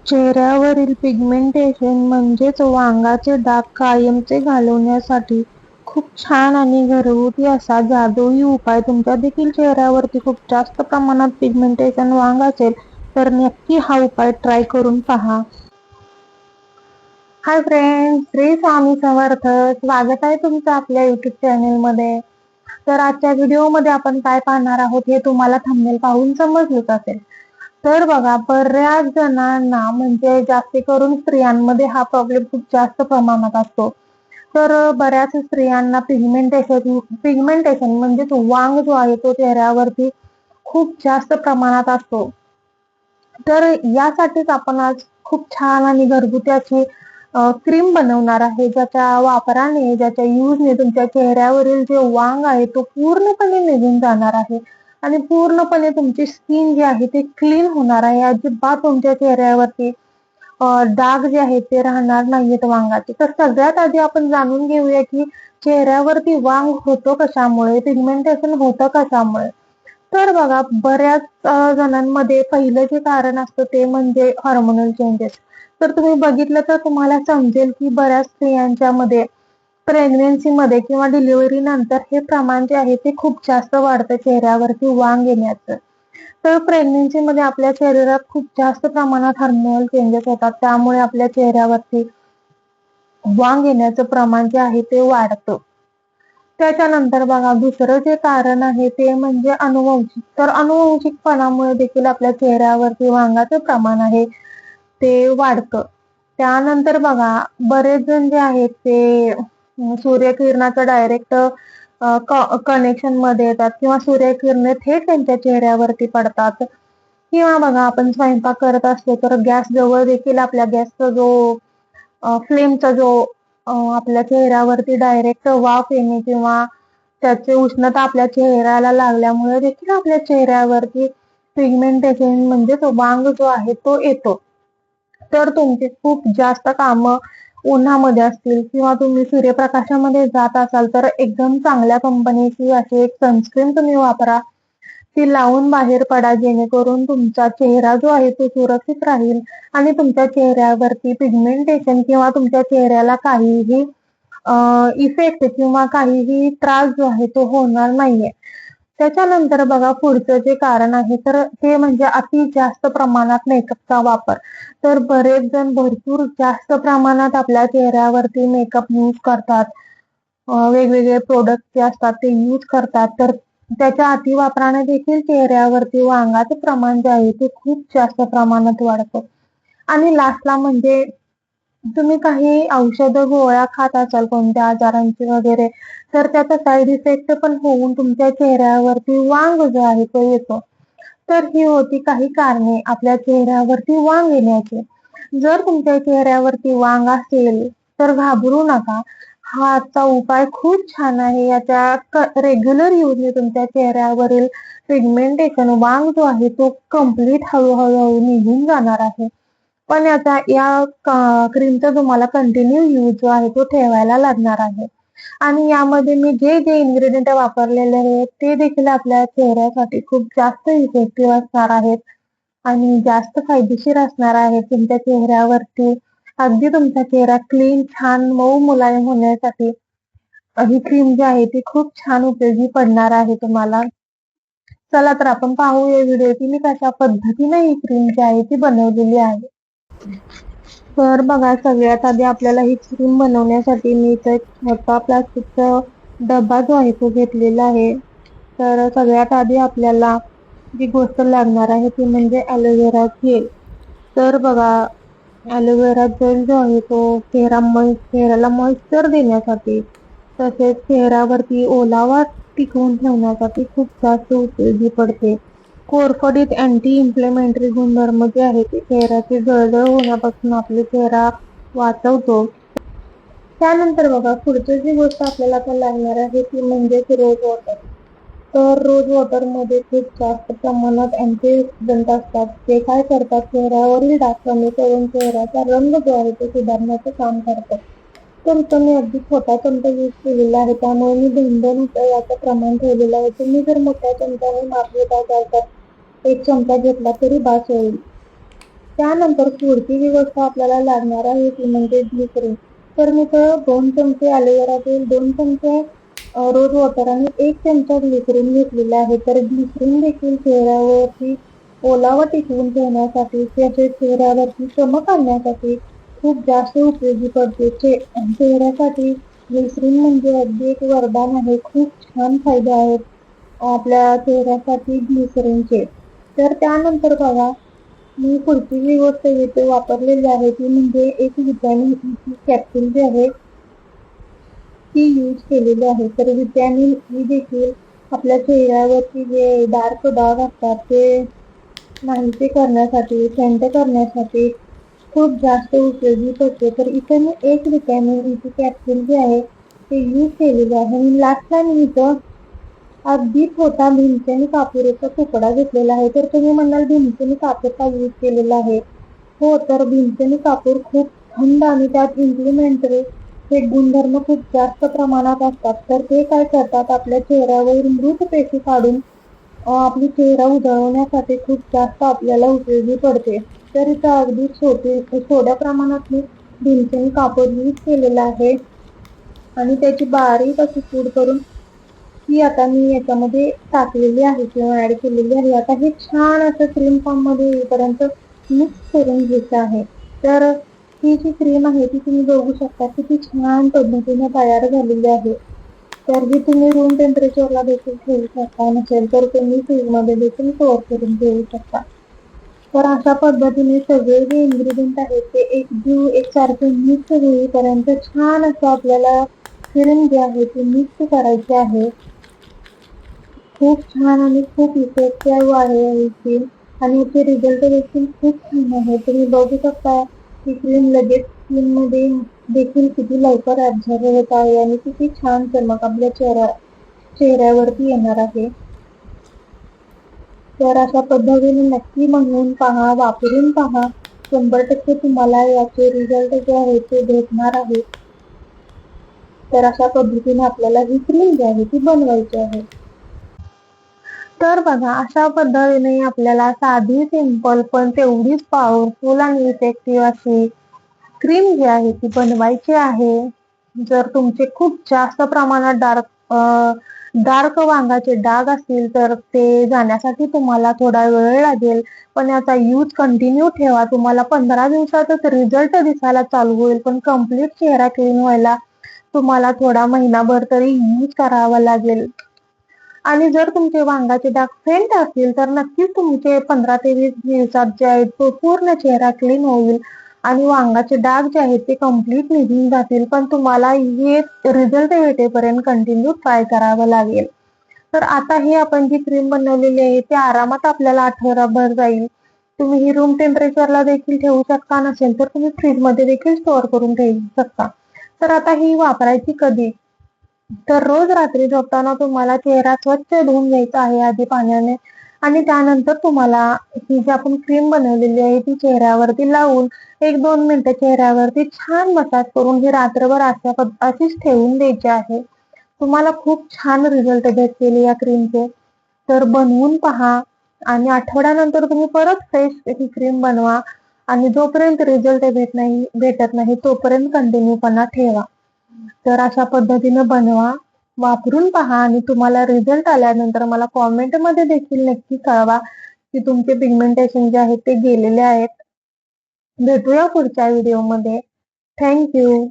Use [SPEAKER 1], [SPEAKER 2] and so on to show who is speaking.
[SPEAKER 1] चेहऱ्यावरील पिगमेंटेशन म्हणजेच वांगाचे डाग कायमचे घालवण्यासाठी खूप छान आणि घरगुती असा जादुई उपाय. तुमच्या देखील चेहऱ्यावरती खूप जास्त प्रमाणात पिगमेंटेशन वांग असेल तर नक्की हा उपाय ट्राय करून पहा. Hi friends, Shri Swami Samarth. स्वागत आहे तुमचं आपल्या युट्यूब चॅनल मध्ये. तर आजच्या व्हिडिओमध्ये आपण काय पाहणार आहोत हे तुम्हाला थंबनेल पाहून समजलंच असेल. तर बघा, बऱ्याच जणांना म्हणजे जास्त करून स्त्रियांमध्ये हा प्रॉब्लेम खूप जास्त प्रमाणात असतो. तर बऱ्याच स्त्रियांना पिगमेंटेशन म्हणजे वांग जो आहे तो चेहऱ्यावरती खूप जास्त प्रमाणात असतो. तर यासाठीच आपण आज खूप छान आणि घरगुती अशी क्रीम बनवणार आहे, ज्याच्या वापराने, ज्याच्या यूजने तुमच्या चेहऱ्यावरील जे वांग आहे तो पूर्णपणे निघून जाणार आहे आणि पूर्णपणे तुमची स्किन जी आहे ती क्लीन होणार आहे. अजिबात तुमच्या चेहऱ्यावरती डाग जे आहेत ते राहणार नाहीयेत वांगाचे. तर सगळ्यात आधी आपण जाणून घेऊया की चेहऱ्यावरती वांग होतो कशामुळे, पिगमेंटेशन होतं कशामुळे. तर बघा, बऱ्याच जणांमध्ये पहिलं जे कारण असतं ते म्हणजे हार्मोनल चेंजेस. तर तुम्ही बघितलं तर तुम्हाला समजेल की बऱ्याच स्त्रियांच्या मध्ये प्रेग्नेन्सी मध्ये किंवा डिलिव्हरी नंतर हे प्रमाण जे आहे ते खूप जास्त वाढतं चेहऱ्यावरती वांग येण्याचं. तर प्रेग्नेन्सी मध्ये आपल्या शरीरात खूप जास्त प्रमाणात हार्मोनल चेंजेस होतात, त्यामुळे आपल्या चेहऱ्यावरती वांग येण्याचं प्रमाण जे आहे ते वाढतं. त्याच्यानंतर बघा, दुसरं जे कारण आहे ते म्हणजे अनुवंशिक. तर अनुवंशिकपणामुळे देखील आपल्या चेहऱ्यावरती वांगाचं प्रमाण आहे ते वाढतं. त्यानंतर बघा, बरेच जण जे आहेत ते सूर्यकिरणाचं डायरेक्ट कनेक्शन मध्ये येतात किंवा सूर्यकिरणे थेट त्यांच्या चेहऱ्यावरती पडतात. किंवा बघा, आपण स्वयंपाक करत असतो तर गॅस जवळ देखील आपल्या गॅसचा जो फ्लेमचा जो आपल्या चेहऱ्यावरती डायरेक्ट वाफ येणे किंवा त्याची उष्णता आपल्या चेहऱ्याला लागल्यामुळे देखील आपल्या चेहऱ्यावरती पिगमेंटेशन म्हणजे तो वांग जो आहे तो येतो. तर तुमची खूप जास्त कामं उन्हामध्ये असतील किंवा तुम्ही सूर्यप्रकाशामध्ये जात असाल तर एकदम चांगल्या कंपनीची अशी एक सनस्क्रीन तुम्ही वापरा. ती लावून बाहेर पडा, जेणेकरून तुमचा चेहरा जो आहे तो सुरक्षित राहील आणि तुमच्या चेहऱ्यावरती पिगमेंटेशन किंवा तुमच्या चेहऱ्याला काहीही इफेक्ट किंवा काहीही त्रास जो आहे तो होणार नाहीये. त्याच्यानंतर बघा, पुढचं जे कारण आहे तर ते म्हणजे अति जास्त प्रमाणात मेकअपचा वापर. तर बरेच जण भरपूर जास्त प्रमाणात आपल्या चेहऱ्यावरती मेकअप यूज करतात. वेगवेगळे प्रोडक्ट जे असतात ते यूज करतात. तर त्याच्या अतिवापराने देखील चेहऱ्यावरती वांगाचं प्रमाण जे आहे ते खूप जास्त प्रमाणात वाढतं. आणि लास्टला म्हणजे तुम्ही काही औषधं गोळ्या खात असाल कोणत्या आजारांची वगैरे, तर त्याचा साईड इफेक्ट पण होऊन तुमच्या चेहऱ्यावरती वांग जो आहे तो येतो. तर ही होती काही कारणे आपल्या चेहऱ्यावरती वांग येण्याची. जर तुमच्या चेहऱ्यावरती वांग असेल तर घाबरू नका. हा आजचा उपाय खूप छान आहे. याच्या रेग्युलर यूजने तुमच्या चेहऱ्यावरील पिगमेंटेशन वांग जो आहे तो कम्प्लीट हळूहळू निघून जाणार आहे. पण या क्रीमचा तुम्हाला कंटिन्यू यूज जो आहे तो ठेवायला लागणार आहे. आणि यामध्ये मी जे जे इन्ग्रेडियंट वापरलेले आहेत ते देखील आपल्या चेहऱ्यासाठी खूप जास्त इफेक्टिव्ह असणार आहेत आणि जास्त फायदेशीर असणार आहेत तुमच्या चेहऱ्यावरती. अगदी तुमचा चेहरा क्लीन, छान, मऊ, मुलायम होण्यासाठी ही क्रीम जी आहे ती खूप छान उपयोगी पडणार आहे तुम्हाला. चला तर आपण पाहूया व्हिडिओ की मी कशा पद्धतीने ही क्रीम जी आहे ती बनवलेली आहे. तर बघा, सगळ्यात आधी आपल्याला ही क्रीम बनवण्यासाठी मी इथं एक छोटा प्लास्टिकचा डब्बा जो आहे तो घेतलेला आहे. तर सगळ्यात आधी आपल्याला जी गोष्ट लागणार आहे ती म्हणजे ॲलोवेरा जेल. तर बघा, ॲलोवेरा जेल जो आहे तो चेहऱ्याला मॉइश्चर देण्यासाठी, तसेच चेहऱ्यावरती ओलावा टिकवून ठेवण्यासाठी खूप जास्त उपयोगी पडते. कोरफडीत अँटी इन्फ्लेमेटरी गुणधर्म जे आहे ते चेहऱ्याची जळजळ होण्यापासून आपला चेहरा वाचवतो. त्यानंतर बघा, पुढची जी गोष्ट आपल्याला आता लागणार आहे ती म्हणजे रोज वॉटर. तर रोज वॉटर मध्ये खूप जास्त प्रमाणात अँटीऑक्सिडंट असतात. ते काय करतात, चेहऱ्यावरील डाग कमी करून चेहऱ्याचा रंग जो आहे तो सुधारण्याचं काम करतात. तर इथं मी अगदी छोटा चमचा यूज केलेला आहे, त्यामुळे मी 2-2 याचं प्रमाण ठेवलेलं आहे. तुम्ही जर मोठ्या चमच्याने माप घेत असाल तर 1 चमचा घेतला तरी बास होईल. त्यानंतर पुढची जी गोष्ट आपल्याला लागणार आहे ती म्हणजे ग्लिसरीन. तर मी तर 2 चमचे ॲलोवेरा जेल, 2 चमचे रोज वॉटर आणि 1 चमचा ग्लिसरीन घेतलेला आहे. तर ग्लिसरीन देखील चेहऱ्यावरती ओलावा टिकवून ठेवण्यासाठी, त्याच्या चेहऱ्यावरची चमक आणण्यासाठी खूप जास्त उपयोगी पडते. चेहऱ्यासाठी ग्लिसरीन म्हणजे अगदी एक वरदान आहे. खूप छान फायदे आहेत आपल्या चेहऱ्यासाठी ग्लिसरीनचे. तर त्यानंतर बघा, मी पुढची जी गोष्ट इथे वापरलेली आहे ती म्हणजे एक व्हिटॅमिन ईची कॅप्सूल जी आहे ती यूज केलेली आहे. तर व्हिटॅमिन ई देखील आपल्या चेहऱ्यावरती जे डार्क डाग असतात ते नाहीसे करण्यासाठी, शांत करण्यासाठी खूप जास्त उपयोगी पडते. तर इथे मी एक व्हिटॅमिन ईची कॅप्सूल जी आहे ते यूज केलेली आहे. आणि लास्टला मी इथं अगदी छोटा भीमसेनी कापूरचा तुकडा घेतलेला आहे. तर तुम्ही म्हणाल भीमसेनी कापूर का यूज केलेला आहे? हो, तर भीमसेनी कापूर खूप थंड आणि त्यात इम्प्लिमेंटरी हे गुणधर्म खूप जास्त प्रमाणात असतात. तर ते काय करतात, आपल्या चेहऱ्यावरील मृत पेशी काढून आपली चेहरा उजळवण्यासाठी खूप जास्त आपल्याला उपयोगी पडते. तर इथं अगदी थोड्या प्रमाणात मी भीमसेनी कापूर यूज केलेला आहे आणि त्याची बारीक अशी पूड करून ती आता मी याच्यामध्ये टाकलेली आहे किंवा ऍड केलेली आहे. आता हे छान असं क्रीम फॉर्म मध्ये येईपर्यंत मिक्स करून घ्यायचं आहे. तर ही जी क्रीम आहे ती तुम्ही बघू शकता किती छान पद्धतीने तयार झालेली आहे. तर ही तुम्ही रूम टेम्परेचरला देखील ठेवू शकता, नसेल तर तुम्ही फ्रीजमध्ये देखील स्टोअर करून ठेवू शकता. तर अशा पद्धतीने सगळे जे इन्ग्रेडियंट आहेत ते एकसारखे मिक्स होईपर्यंत छान असं आपल्याला क्रीम जी आहे ती मिक्स करायची आहे. खूप छान आणि खूप इफेक्टिव्ह आहे ही क्रीम आणि याचे रिझल्ट देखील खूप छान आहे. तुम्ही बघू शकता ही क्रीम लगेच स्किनमध्ये देखील किती लवकर ऍब्झॉर्ब होत आहे आणि किती छान चमक आपल्या चेहऱ्यावरती येणार आहे. तर अशा पद्धतीने नक्की बनवून पहा, वापरून पहा. 100% तुम्हाला याचे रिझल्ट जे आहेत ते भेटणार आहेत. तर अशा पद्धतीने आपल्याला ही क्रीम जी आहे ती बनवायची आहे. तर बघा, अशा पद्धतीने आपल्याला साधी, सिंपल पण तेवढीच पॉवरफुल आणि इफेक्टिव्ह अशी क्रीम जी आहे ती बनवायची आहे. जर तुमचे खूप जास्त प्रमाणात डार्क वांगाचे डाग असतील तर ते जाण्यासाठी तुम्हाला थोडा वेळ लागेल. पण याचा यूज कंटिन्यू ठेवा. तुम्हाला 15 दिवसातच रिझल्ट दिसायला चालू होईल. पण कंप्लीट चेहरा क्लीन व्हायला तुम्हाला थोडा महिनाभर तरी यूज करावा लागेल. आणि जर तुमचे वांगाचे डाग फेंट असतील तर नक्कीच तुमचे 15 ते 20 दिवसात जे आहे तो पूर्ण चेहरा क्लीन होईल आणि वांगाचे डाग जे आहेत ते कम्प्लीट निघून जातील. पण तुम्हाला हे रिझल्ट भेटेपर्यंत कंटिन्यू ट्राय करावं लागेल. तर आता ही आपण जी क्रीम बनवलेली आहे ती आरामात आपल्याला आठवडाभर जाईल. तुम्ही ही रूम टेम्परेचरला देखील ठेवू शकता, नसेल तर तुम्ही फ्रीजमध्ये देखील स्टोअर करून ठेवू शकता. तर आता ही वापरायची कधी? तर रोज रात्री झोपताना तुम्हाला चेहरा स्वच्छ धुवून घ्यायचा आहे आधी पाण्याने आणि त्यानंतर तुम्हाला ही जी आपण क्रीम बनवलेली आहे ती चेहऱ्यावरती लावून 1-2 मिनिटं चेहऱ्यावरती छान मसाज करून ही रात्रभर अशीच ठेवून द्यायची आहे. तुम्हाला खूप छान रिझल्ट भेटतील या क्रीमचे. तर बनवून पहा आणि आठवड्यानंतर तुम्ही परत फ्रेश ही क्रीम बनवा आणि जोपर्यंत रिझल्ट भेटत नाही तोपर्यंत कंटिन्यूपणा ठेवा. तर अशा पद्धतीने बनवा, वापरून पहा आणि तुम्हाला रिझल्ट आल्यानंतर मला कॉमेंटमध्ये देखील नक्की कळवा की तुमचे पिगमेंटेशन जे आहे ते गेलेले आहेत. भेटूया पुढच्या व्हिडिओमध्ये. Thank you.